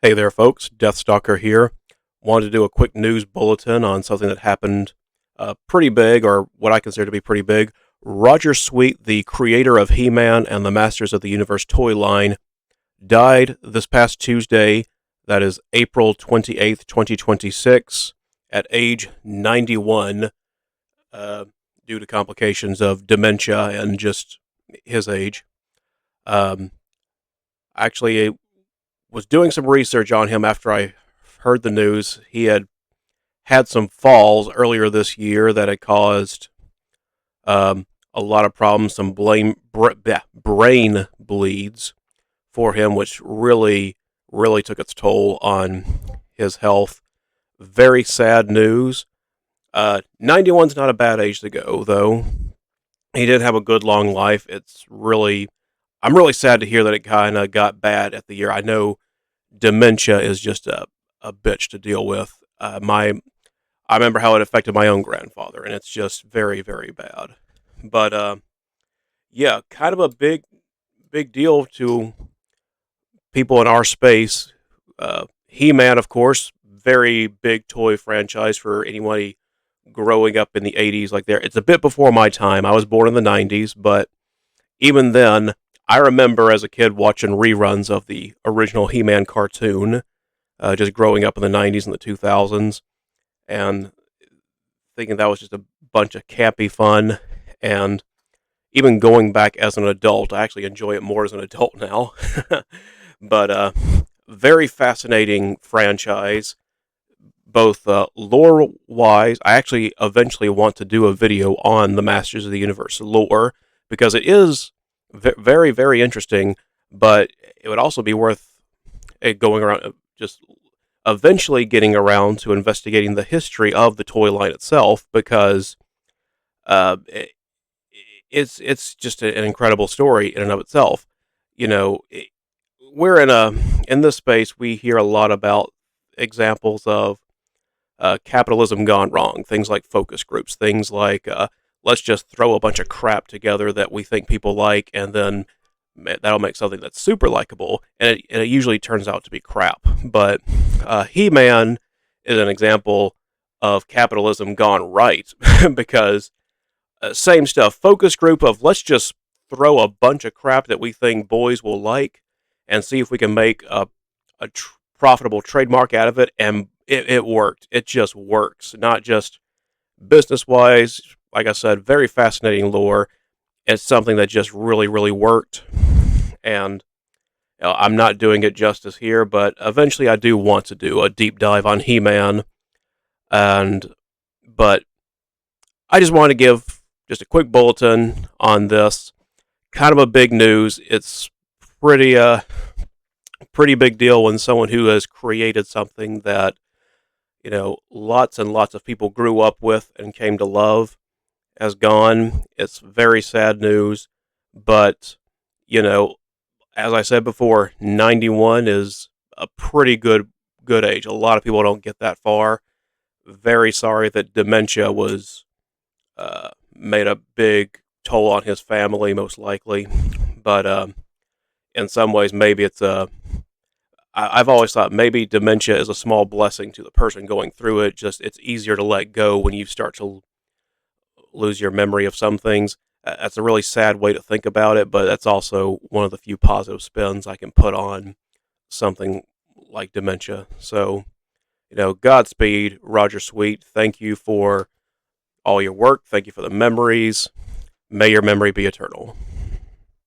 Hey there, folks. Deathstalker here. Wanted to do a quick news bulletin on something that happened pretty big, or what I consider to be pretty big. Roger Sweet, the creator of He-Man and the Masters of the Universe toy line, died this past Tuesday. That is April 28th, 2026, at age 91, uh, due to complications of dementia and just his age. Um, Actually, was doing some research on him after I heard the news. He had some falls earlier this year that had caused a lot of problems, some brain bleeds for him, which really took its toll on his health. Very sad news. 91's not a bad age to go, though. He did have a good long life. I'm really sad to hear that it kind of got bad at the year. I know dementia is just a bitch to deal with. I remember how it affected my own grandfather, and it's just very bad. But yeah, kind of a big deal to people in our space. He-Man, of course, very big toy franchise for anybody growing up in the 80s. Like it's a bit before my time. I was born in the 90s, but even then, I remember as a kid watching reruns of the original He-Man cartoon, just growing up in the 90s and the 2000s, and thinking that was just a bunch of campy fun. And even going back as an adult, I actually enjoy it more as an adult now. But very fascinating franchise, both lore-wise. I actually eventually want to do a video on the Masters of the Universe lore, because it is very interesting, but it would also be worth going around, just eventually getting around to investigating the history of the toy line itself, because uh, it, it's just an incredible story in and of itself. You know, we're in this space, we hear a lot about examples of capitalism gone wrong. Things like focus groups, things like let's just throw a bunch of crap together that we think people like, and then that'll make something that's super likable, and it usually turns out to be crap. But He-Man is an example of capitalism gone right, because same stuff, focus group of let's just throw a bunch of crap that we think boys will like, and see if we can make a profitable trademark out of it, and it worked. It just works, not just business-wise. Like I said, very fascinating lore. It's something that just really worked, and I'm not doing it justice here, but eventually I do want to do a deep dive on He-Man, but I just want to give just a quick bulletin on this. Kind of a big news. It's pretty big deal when someone who has created something that lots and lots of people grew up with and came to love has gone. It's very sad news, but as I said before, 91 is a pretty good age. A lot of people don't get that far. Very sorry that dementia was made a big toll on his family, most likely. But in some ways, maybe I've always thought maybe dementia is a small blessing to the person going through it. Just it's easier to let go when you start to lose your memory of some things. That's a really sad way to think about it, but that's also one of the few positive spins I can put on something like dementia. So, Godspeed, Roger Sweet. Thank you for all your work. Thank you for the memories. May your memory be eternal.